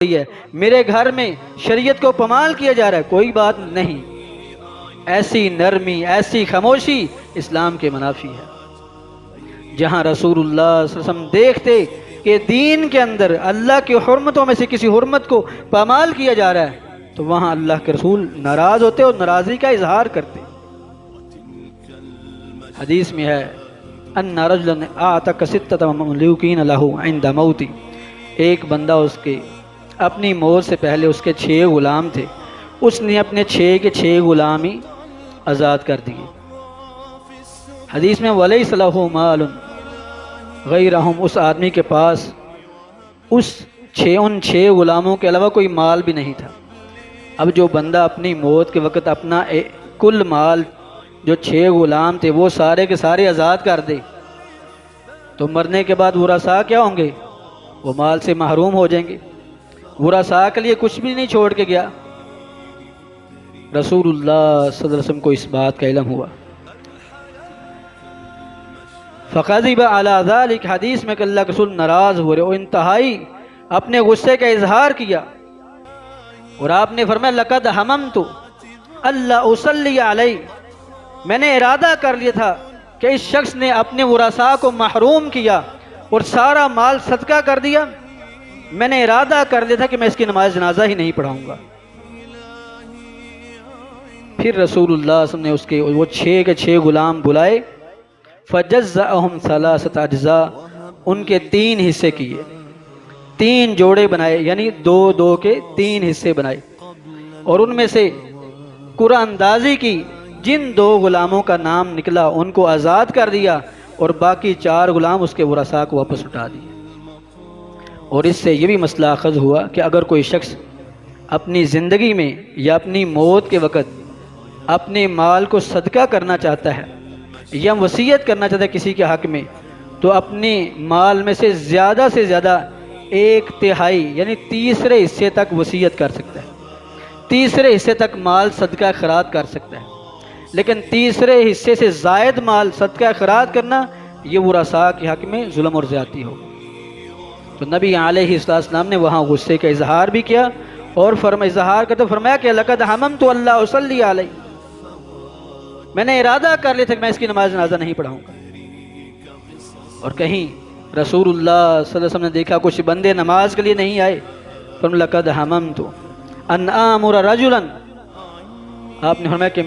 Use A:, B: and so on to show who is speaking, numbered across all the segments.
A: ہے، میرے گھر میں شریعت کو پامال کیا جا رہا ہے، کوئی بات نہیں۔ ایسی نرمی، ایسی خاموشی اسلام کے منافی ہے۔ جہاں رسول اللہ صلی اللہ علیہ وسلم دیکھتے کہ دین کے اندر اللہ کی حرمتوں میں سے کسی حرمت کو پامال کیا جا رہا ہے تو وہاں اللہ کے رسول ناراض ہوتے اور ناراضی کا اظہار کرتے۔ حدیث میں ہے ان رجلا اعتق ستۃ مملوکین له عند موتی، ایک بندہ اس کے اپنی موت سے پہلے اس کے 6 غلام تھے، اس نے اپنے 6 کے 6 غلام ہی آزاد کر دیے۔ حدیث میں وَلَيْسَ لَهُ مَالٌ غَيْرَهُمْ، اس آدمی کے پاس ان 6 غلاموں کے علاوہ کوئی مال بھی نہیں تھا۔ اب جو بندہ اپنی موت کے وقت اپنا کل مال جو 6 غلام تھے وہ سارے کے سارے آزاد کر دے تو مرنے کے بعد ورثاء کیا ہوں گے؟ وہ مال سے محروم ہو جائیں گے۔ ورثاء کے لیے کچھ بھی نہیں چھوڑ کے گیا۔ رسول اللہ صلی اللہ علیہ وسلم کو اس بات کا علم ہوا۔ فَغَضِبَ عَلَى ذَلِكَ، حدیث میں کہ اللہ کے رسول ناراض ہوئے اور انتہائی اپنے غصے کا اظہار کیا، اور آپ نے فرمایا لَقَدْ حَمَمْتُ أَلَّا أُصَلِّيَ عَلَيْهِ، میں نے ارادہ کر لیا تھا کہ اس شخص نے اپنے ورثاء کو محروم کیا اور سارا مال صدقہ کر دیا، میں نے ارادہ کر لیا تھا کہ میں اس کی نماز جنازہ ہی نہیں پڑھاؤں گا۔ پھر رسول اللہ صلی اللہ علیہ وسلم نے اس کے وہ 6 کے 6 غلام بلائے، فَجَزَّأَهُمْ ثَلَاثَةَ أَجْزَاء، ان کے 3 حصے کیے، 3 جوڑے بنائے، یعنی 2 کے 3 حصے بنائے، اور ان میں سے قرآن اندازی کی، جن 2 غلاموں کا نام نکلا ان کو آزاد کر دیا، اور باقی 4 غلام اس کے ورثاء کو واپس اٹھا دیے۔ اور اس سے یہ بھی مسئلہ اخذ ہوا کہ اگر کوئی شخص اپنی زندگی میں یا اپنی موت کے وقت اپنے مال کو صدقہ کرنا چاہتا ہے یا وصیت کرنا چاہتا ہے کسی کے حق میں، تو اپنے مال میں سے زیادہ 1/3 یعنی تیسرے حصے تک وصیت کر سکتا ہے، تیسرے حصے تک مال صدقہ خیرات کر سکتا ہے، لیکن تیسرے حصے سے زائد مال صدقہ خیرات کرنا یہ ورثاء کے حق میں ظلم اور زیادتی ہو۔ تو نبی علیہ السلام نے وہاں غصے کا اظہار بھی کیا، اور اظہار کرتے فرمایا کہ لَقَدْ حَمَمْتُ أَلَّا أُصَلِّيَ عَلَيْهِ، میں نے ارادہ کر لیا تھا کہ میں اس کی نماز جنازہ نہیں پڑھاؤں گا۔ اور کہیں رسول اللہ صلی اللہ علیہ وسلم نے دیکھا کچھ بندے نماز کے لیے نہیں آئے، فرمایا لَقَدْ حَمَمْتُ أَنْ آمُرَ رَجُلًا، آپ نے فرمایا کہ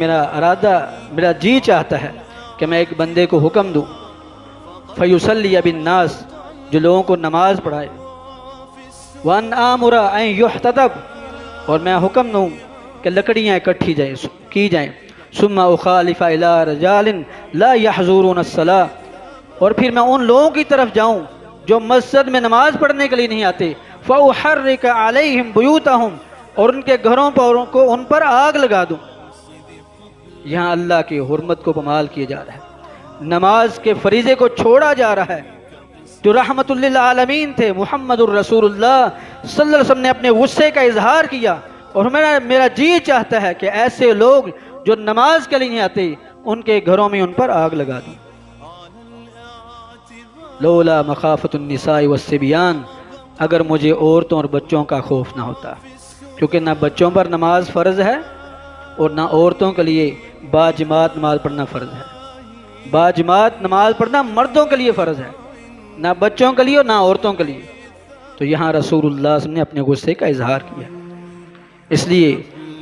A: میرا جی چاہتا ہے کہ میں ایک بندے کو حکم دوں، فَيُصَلِّيَ بِالنَّاسِ، جو لوگوں کو نماز پڑھائے، وَأَنْ آمُرَ أَنْ يُحْتَطَبَ، اور میں حکم دوں کہ لکڑیاں اکٹھی کی جائیں، ثُمَّ أُخَالِفَ إِلَىٰ رِجَالٍ لَا يَحْضُرُونَ الصَّلَاةَ، اور پھر میں ان لوگوں کی طرف جاؤں جو مسجد میں نماز پڑھنے کے لیے نہیں آتے، فَأُحَرِّقَ عَلَيْهِمْ بُيُوتَهُمْ، اور ان کے گھروں کو ان پر آگ لگا دوں۔ یہاں اللہ کی حرمت کو پامال کیا جا رہا ہے، نماز کے فریضے کو چھوڑا جا رہا ہے۔ جو رحمت للعالمین تھے محمد الرسول اللہ صلی اللہ علیہ وسلم نے اپنے غصے کا اظہار کیا، اور میرا جی چاہتا ہے کہ ایسے لوگ جو نماز کے لیے نہیں آتے ان کے گھروں میں ان پر آگ لگا دوں۔ لولا مخافت النساء والصبیان، اگر مجھے عورتوں اور بچوں کا خوف نہ ہوتا، کیونکہ نہ بچوں پر نماز فرض ہے اور نہ عورتوں کے لیے باجماعت نماز پڑھنا فرض ہے۔ باجماعت نماز پڑھنا مردوں کے لیے فرض ہے، نہ بچوں کے لیے اور نہ عورتوں کے لیے۔ تو یہاں رسول اللہ صلی اللہ علیہ وسلم نے اپنے غصے کا اظہار کیا۔ اس لیے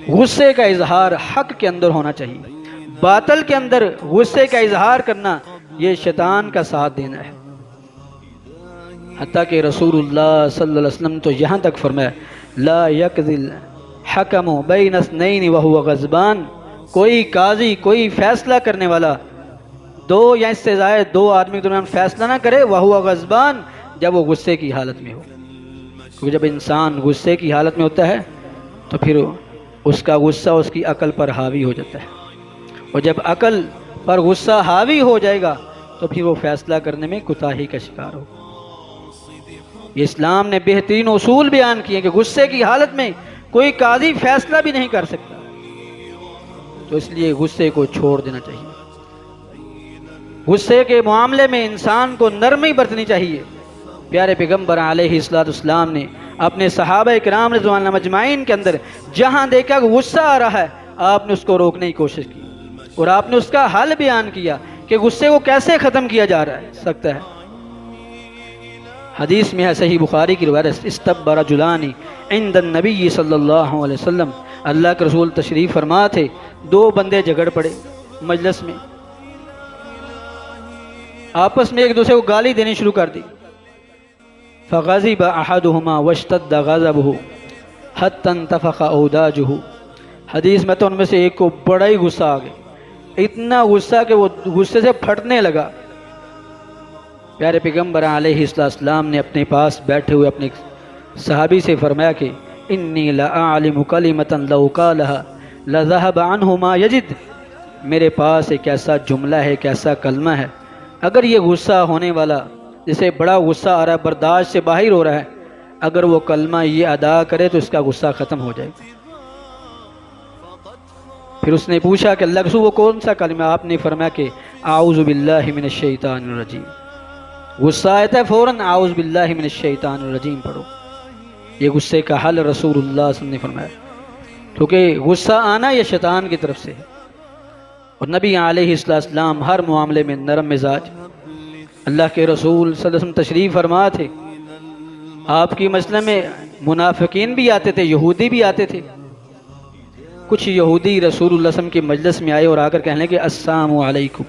A: غصے کا اظہار حق کے اندر ہونا چاہیے، باطل کے اندر غصے کا اظہار کرنا یہ شیطان کا ساتھ دینا ہے۔ حتیٰ کہ رسول اللہ صلی اللہ علیہ وسلم تو یہاں تک فرمایا لا یقضی الحکم بین اثنین وہو غضبان، کوئی قاضی، کوئی فیصلہ کرنے والا 2 یا اس سے زائد 2 آدمی کے درمیان فیصلہ نہ کرے وہو غضبان، جب وہ غصے کی حالت میں ہو، کیونکہ جب انسان غصے کی حالت میں ہوتا ہے تو پھر اس کا غصہ اس کی عقل پر حاوی ہو جاتا ہے، اور جب عقل پر غصہ حاوی ہو جائے گا تو پھر وہ فیصلہ کرنے میں کوتاہی کا شکار ہوگا۔ اسلام نے بہترین اصول بیان کیے کہ غصے کی حالت میں کوئی قاضی فیصلہ بھی نہیں کر سکتا، تو اس لیے غصے کو چھوڑ دینا چاہیے۔ غصے کے معاملے میں انسان کو نرمی برتنی چاہیے۔ پیارے پیغمبر علیہ السلام نے اپنے صحابہ کرام رضوان اللہ مجمعین کے اندر جہاں دیکھا کہ غصہ آ رہا ہے آپ نے اس کو روکنے کی کوشش کی اور آپ نے اس کا حل بیان کیا کہ غصے کو کیسے ختم کیا جا رہا ہے سکتا ہے۔ حدیث میں ہے صحیح بخاری کی روایت، استب رجلان عند النبی صلی اللہ علیہ وسلم، اللہ کے رسول تشریف فرما تھے، دو بندے جھگڑ پڑے مجلس میں، آپس میں ایک دوسرے کو گالی دینی شروع کر دی۔ فغضب احدهما واشتد غضبه حتى انتفخ اوداجه، حدیث میں تو ان میں سے ایک کو بڑا ہی غصہ آ گیا، اتنا غصہ کہ وہ غصے سے پھٹنے لگا۔ پیارے پیغمبر علیہ السلام نے اپنے پاس بیٹھے ہوئے اپنے صحابی سے فرمایا کہ انی لأعلم کلمۃ لو قالها لذهب عنه ما یجد، میرے پاس ایک ایسا جملہ ہے، ایک ایسا کلمہ ہے، اگر یہ غصہ ہونے والا جسے بڑا غصہ آ رہا ہے، برداشت سے باہر ہو رہا ہے، اگر وہ کلمہ یہ ادا کرے تو اس کا غصہ ختم ہو جائے گا۔ پھر اس نے پوچھا کہ اللہ کے رسول وہ کون سا کلمہ؟ آپ نے فرمایا کہ اعوذ باللہ من الشیطان الرجیم، غصہ آتا ہے فوراً اعوذ باللہ من الشیطان الرجیم پڑھو، یہ غصے کا حل رسول اللہ صلی اللہ علیہ وسلم نے فرمایا، کیونکہ غصہ آنا یہ شیطان کی طرف سے ہے، اور نبی علیہ السلام ہر معاملے میں نرم مزاج، اللہ کے رسول صلی اللہ علیہ وسلم تشریف فرما تھے، آپ کی مجلس میں منافقین بھی آتے تھے، یہودی بھی آتے تھے، کچھ یہودی رسول اللہ صلی اللہ علیہ وسلم کی مجلس میں آئے اور آ کر کہنے کہ السلام علیکم،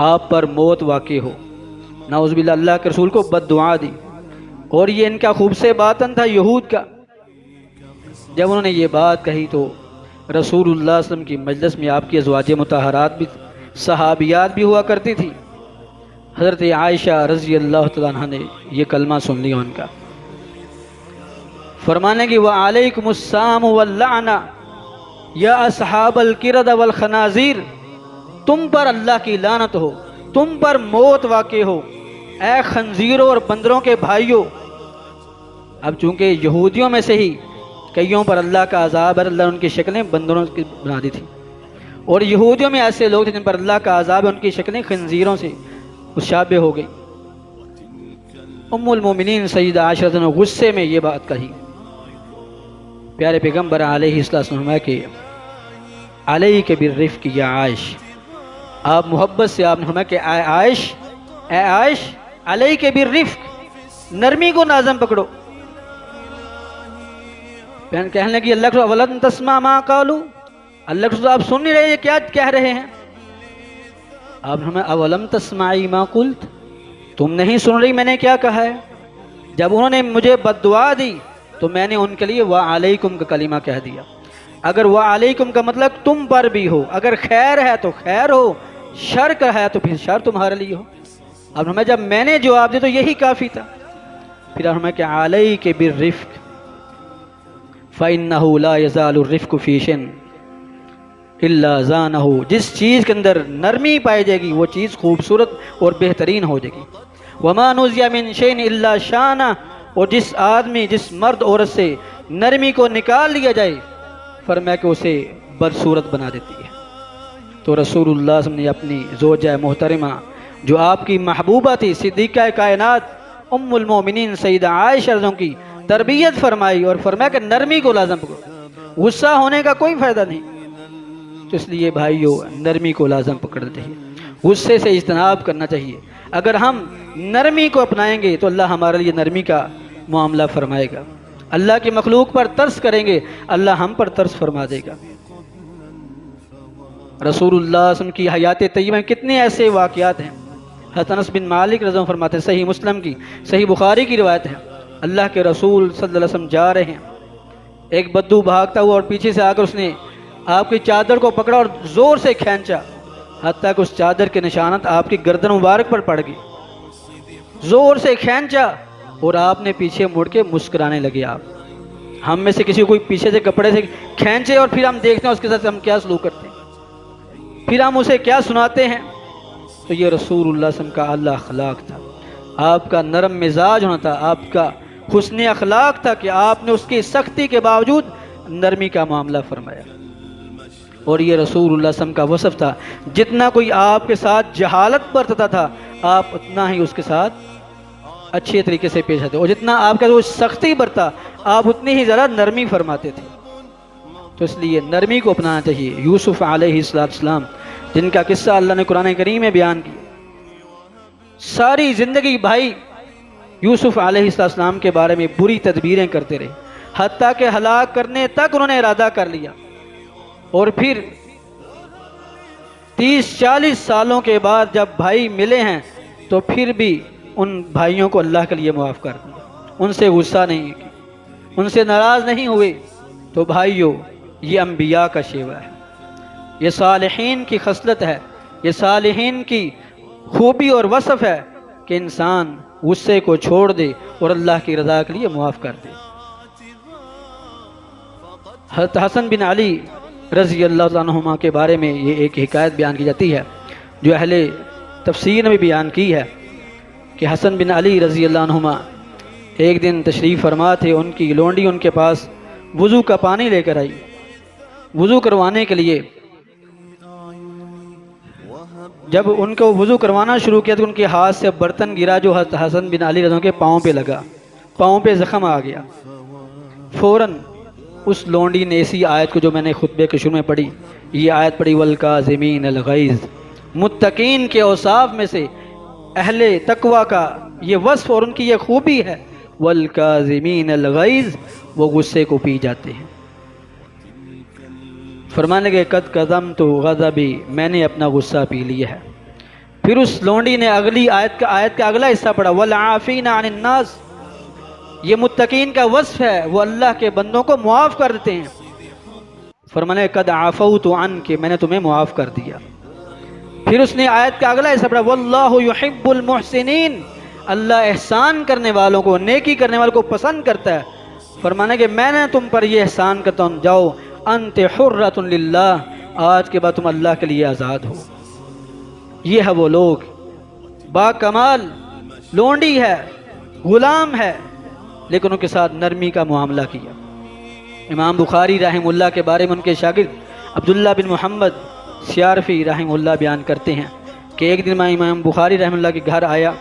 A: آپ پر موت واقع ہو، نعوذ باللہ، اللہ کے رسول کو بد دعا دی، اور یہ ان کا خوب سے باطن تھا یہود کا۔ جب انہوں نے یہ بات کہی تو رسول اللہ صلی اللہ علیہ وسلم کی مجلس میں آپ کی ازواج مطہرات بھی، صحابیات بھی ہوا کرتی تھی، حضرت عائشہ رضی اللہ تعالیٰ عنہ نے یہ کلمہ سن لیا ان کا، فرمانے کی وعلیکم السلام واللعنہ یا اصحاب القرد والخنازیر، تم پر اللہ کی لعنت ہو، تم پر موت واقع ہو، اے خنزیروں اور بندروں کے بھائیوں۔ اب چونکہ یہودیوں میں سے ہی کئیوں پر اللہ کا عذاب ہے، اللہ نے ان کی شکلیں بندروں کی بنا دی تھی، اور یہودیوں میں ایسے لوگ تھے جن پر اللہ کا عذاب ہے، ان کی شکلیں خنزیروں سے مشابہ ہو گئی۔ ام المومنین سیدہ عائشہ رضی اللہ عنہا نے غصے میں یہ بات کہی، پیارے پیغمبر علیہ السلام کہ علیک بالرفق یا عائش، آپ محبت سے آپ نے فرمایا کہ اے عائش علیک بالرفق، نرمی کو لازم پکڑو۔ کہنے لگی اللہ کے اولم تسمع ما قالوا، اللہ کے آپ سن نہیں رہے یہ کیا کہہ رہے ہیں؟ آپ نے اولم تسمعی ما قلت، تم نہیں سن رہی میں نے کیا کہا ہے؟ جب انہوں نے مجھے بد دعا دی تو میں نے ان کے لیے وعلیکم کا کلمہ کہہ دیا۔ اگر وعلیکم کا مطلب تم پر بھی ہو، اگر خیر ہے تو خیر ہو، شر کا ہے تو پھر شر تمہارے لیے ہو۔ اب ہمیں جب میں نے جواب دیا تو یہی کافی تھا۔ پھر ہمیں کہ علیک بالرفق فإنه لا يزال الرفق في شيء الا زانه، جس چیز کے اندر نرمی پائی جائے گی وہ چیز خوبصورت اور بہترین ہو جائے گی۔ وما نزع من شيء الا شانه، اور جس آدمی جس مرد عورت سے نرمی کو نکال لیا جائے فرمایا کہ اسے بدصورت بنا دیتی ہے۔ تو رسول اللہ صلی اللہ علیہ وسلم نے اپنی زوجہ محترمہ جو آپ کی محبوبہ تھی، صدیقہ کائنات ام المومنین سیدہ عائشہ رضی اللہ عنہا کی تربیت فرمائی اور فرمایا کہ نرمی کو لازم پکڑو، غصہ ہونے کا کوئی فائدہ نہیں۔ تو اس لیے بھائیو نرمی کو لازم پکڑنا چاہیے، غصے سے اجتناب کرنا چاہیے۔ اگر ہم نرمی کو اپنائیں گے تو اللہ ہمارے لیے نرمی کا معاملہ فرمائے گا، اللہ کی مخلوق پر ترس کریں گے اللہ ہم پر ترس فرما دے گا۔ رسول اللہ صلی اللہ علیہ وسلم کی حیات طیبہ میں کتنے ایسے واقعات ہیں۔ حضرت انس بن مالک رضی اللہ عنہ فرماتے ہیں، صحیح مسلم کی، صحیح بخاری کی روایت ہے، اللہ کے رسول صلی اللہ علیہ وسلم جا رہے ہیں، ایک بدو بھاگتا ہوا اور پیچھے سے آ کر اس نے آپ کی چادر کو پکڑا اور زور سے کھینچا، حتیٰ کہ اس چادر کے نشانات آپ کی گردن مبارک پر پڑ گئی، زور سے کھینچا اور آپ نے پیچھے مڑ کے مسکرانے لگے۔ آپ ہم میں سے کسی کو کوئی پیچھے سے کپڑے سے کھینچے اور پھر ہم دیکھتے ہیں اس کے ساتھ ہم کیا سلوک کرتے ہیں، پھر ہم اسے کیا سناتے ہیں۔ تو یہ رسول اللہ صلی اللہ علیہ وسلم کا اعلیٰ اخلاق تھا، آپ کا نرم مزاج ہونا تھا، آپ کا حسن اخلاق تھا کہ آپ نے اس کی سختی کے باوجود نرمی کا معاملہ فرمایا۔ اور یہ رسول اللہ صلی اللہ علیہ وسلم کا وصف تھا، جتنا کوئی آپ کے ساتھ جہالت برتتا تھا آپ اتنا ہی اس کے ساتھ اچھے طریقے سے پیش آتے، اور جتنا آپ کا وہ سختی برتا آپ اتنی ہی ذرا نرمی فرماتے تھے. تو اس لیے نرمی کو اپنانا چاہیے. یوسف علیہ السلام جن کا قصہ اللہ نے قرآن کریم میں بیان کیا، ساری زندگی بھائی یوسف علیہ السلام کے بارے میں بری تدبیریں کرتے رہے، حتیٰ کہ ہلاک کرنے تک انہوں نے ارادہ کر لیا. اور پھر 30-40 سالوں کے بعد جب بھائی ملے ہیں تو پھر بھی ان بھائیوں کو اللہ کے لیے معاف کر دیا، ان سے غصہ نہیں کی، ان سے ناراض نہیں ہوئے. تو بھائیوں، یہ انبیاء کا شیوہ ہے، یہ صالحین کی خصلت ہے، یہ صالحین کی خوبی اور وصف ہے کہ انسان غصے کو چھوڑ دے اور اللہ کی رضا کے لیے معاف کر دے. حضرت حسن بن علی رضی اللہ عنہما کے بارے میں یہ ایک حکایت بیان کی جاتی ہے جو اہل تفسیر نے بھی بیان کی ہے کہ حسن بن علی رضی اللہ عنہما ایک دن تشریف فرما تھے. ان کی لونڈی ان کے پاس وضو کا پانی لے کر آئی. وضو کروانے کے لیے جب ان کو وضو کروانا شروع کیا تو ان کے ہاتھ سے برتن گرا جو حسن بن علی رضی اللہ عنہ کے پاؤں پہ لگا، پاؤں پہ زخم آ گیا. فوراً اس لونڈی نے اسی آیت کو جو میں نے خطبے کے شروع میں پڑھی، یہ آیت پڑھی والکاظمین الغیظ. متقین کے اوصاف میں سے اہل تقوی کا یہ وصف اور ان کی یہ خوبی ہے، والکاظمین الغیظ، وہ غصے کو پی جاتے ہیں. فرمانے لگے قد کظمت غضبی، میں نے اپنا غصہ پی لیا ہے. پھر اس لونڈی نے اگلی آیت کا اگلا حصہ پڑھا والعافین عن الناس. یہ متقین کا وصف ہے، وہ اللہ کے بندوں کو معاف کر دیتے ہیں. فرمانے قد عفوت عنک، میں نے تمہیں معاف کر دیا. پھر اس نے آیت کا اگلا حصہ پڑھا واللہ یحب المحسنین، اللہ احسان کرنے والوں کو، نیکی کرنے والوں کو پسند کرتا ہے. فرمانے کہ میں نے تم پر یہ احسان کرتا ہوں، جاؤ انت حرۃ للہ، آج کے بعد تم اللہ کے لیے آزاد ہو. یہ ہے وہ لوگ، با کمال لونڈی ہے، غلام ہے، لیکن ان کے ساتھ نرمی کا معاملہ کیا. امام بخاری رحمہ اللہ کے بارے میں ان کے شاگرد عبداللہ بن محمد سیارفی رحمہ اللہ بیان کرتے ہیں کہ ایک دن میں امام بخاری رحمہ اللہ کے گھر آیا،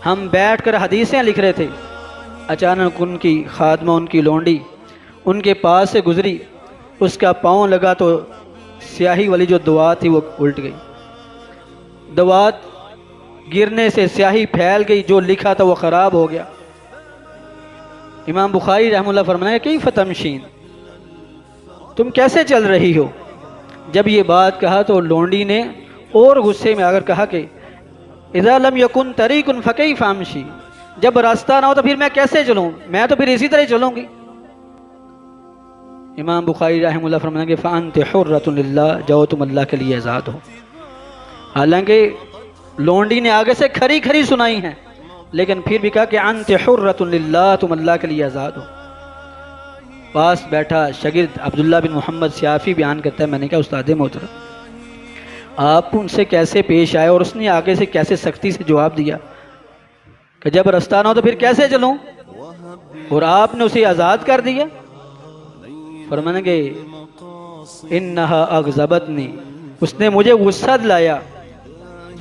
A: ہم بیٹھ کر حدیثیں لکھ رہے تھے. اچانک ان کی خادمہ، ان کی لونڈی ان کے پاس سے گزری، اس کا پاؤں لگا تو سیاہی والی جو دوات تھی وہ الٹ گئی. دوات گرنے سے سیاہی پھیل گئی، جو لکھا تھا وہ خراب ہو گیا. امام بخاری رحمہ اللہ فرمایا کیف تمشین، تم کیسے چل رہی ہو؟ جب یہ بات کہا تو لونڈی نے اور غصے میں آ کر کہا کہ اذا لم یکن طریق فکیف امشی، جب راستہ نہ ہو تو پھر میں کیسے چلوں؟ میں تو پھر اسی طرح چلوں گی. امام بخاری رحمہ اللہ فرمایا کہ فانت حرۃ للہ، جاؤ تم اللہ کے لیے آزاد ہو. حالانکہ لونڈی نے آگے سے کھری کھری سنائی ہیں، لیکن پھر بھی کہا کہ انت حرۃ للہ، تم اللہ کے لیے آزاد ہو. پاس بیٹھا شاگرد عبداللہ بن محمد سیافی بیان کرتا ہے، میں نے کہا استاد محترم آپ ان سے کیسے پیش آئے، اور اس نے آگے سے کیسے سختی سے جواب دیا کہ جب رستہ نہ ہو تو پھر کیسے چلوں، اور آپ نے اسے آزاد کر دیا. فرمانے کہ انہا اغضبتنی، اس نے مجھے غصہ دلایا.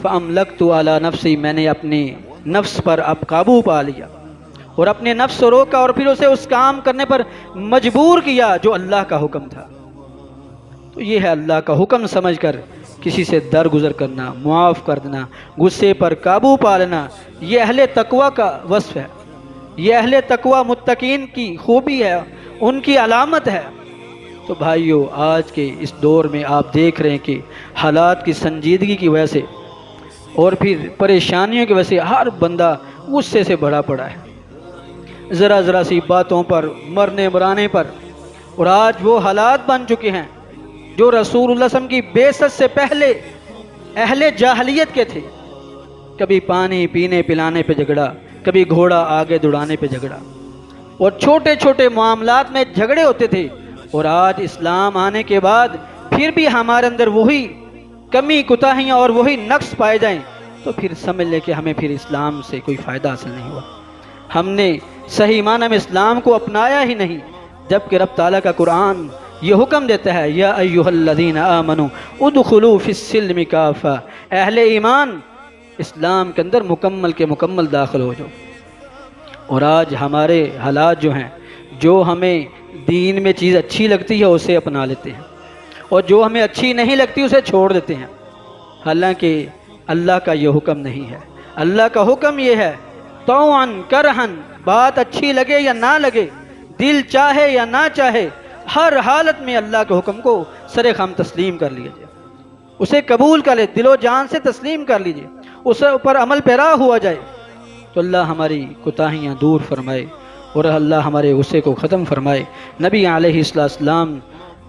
A: فاملکت علی نفسی، میں نے اپنے نفس پر اب قابو پا لیا اور اپنے نفس کو روکا اور پھر اسے اس کام کرنے پر مجبور کیا جو اللہ کا حکم تھا. تو یہ ہے اللہ کا حکم سمجھ کر کسی سے درگزر کرنا، معاف کر دینا، غصے پر قابو پا لینا، یہ اہل تقوی کا وصف ہے، یہ اہل تقوی متقین کی خوبی ہے، ان کی علامت ہے. تو بھائیو، آج کے اس دور میں آپ دیکھ رہے ہیں کہ حالات کی سنجیدگی کی وجہ سے اور پھر پریشانیوں کی وجہ سے ہر بندہ غصے سے بھرا پڑا ہے، ذرا ذرا سی باتوں پر، مرنے مرانے پر. اور آج وہ حالات بن چکے ہیں جو رسول اللہ صلی اللہ علیہ وسلم کی بعثت سے پہلے اہل جاہلیت کے تھے. کبھی پانی پینے پلانے پہ جھگڑا، کبھی گھوڑا آگے دوڑانے پہ جھگڑا، اور چھوٹے چھوٹے معاملات میں جھگڑے ہوتے تھے. اور آج اسلام آنے کے بعد پھر بھی ہمارے اندر وہی کمی کوتاہیاں اور وہی نقص پائے جائیں تو پھر سمجھ لے کہ ہمیں پھر اسلام سے کوئی فائدہ حاصل نہیں ہوا، ہم نے صحیح معنی میں اسلام کو اپنایا ہی نہیں. جبکہ رب تعالیٰ کا قرآن یہ حکم دیتا ہے یا ایھا الذین آمنوا ادخلوا فی السلم کافہ، اہل ایمان اسلام کے اندر مکمل کے مکمل داخل ہو جاؤ۔ اور آج ہمارے حالات جو ہیں، جو ہمیں دین میں چیز اچھی لگتی ہے اسے اپنا لیتے ہیں، اور جو ہمیں اچھی نہیں لگتی اسے چھوڑ دیتے ہیں، حالانکہ اللہ کا یہ حکم نہیں ہے۔ اللہ کا حکم یہ ہے طوعاً کرہن، بات اچھی لگے یا نہ لگے، دل چاہے یا نہ چاہے، ہر حالت میں اللہ کے حکم کو سر خم تسلیم کر لیجیے، اسے قبول کر لے، دل و جان سے تسلیم کر لیجیے، اسے اوپر عمل پیرا ہوا جائے، تو اللہ ہماری کوتاہیاں دور فرمائے اور اللہ ہمارے غصے کو ختم فرمائے۔ نبی علیہ السلام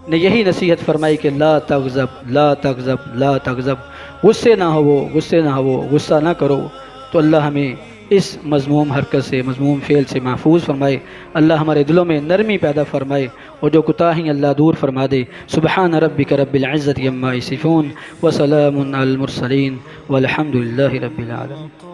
A: نے یہی نصیحت فرمائی کہ لا تغضب لا تغضب لا تغضب، غصے نہ ہو، غصے نہ ہو، غصہ نہ کرو۔ تو اللہ ہمیں اس مذموم حرکت سے، مذموم فعل سے محفوظ فرمائے، اللہ ہمارے دلوں میں نرمی پیدا فرمائے اور جو کوتاہی اللہ دور فرما دے۔ سبحان ربک رب العزت عما یصفون وسلام علی المرسلین والحمد للہ رب العالمین۔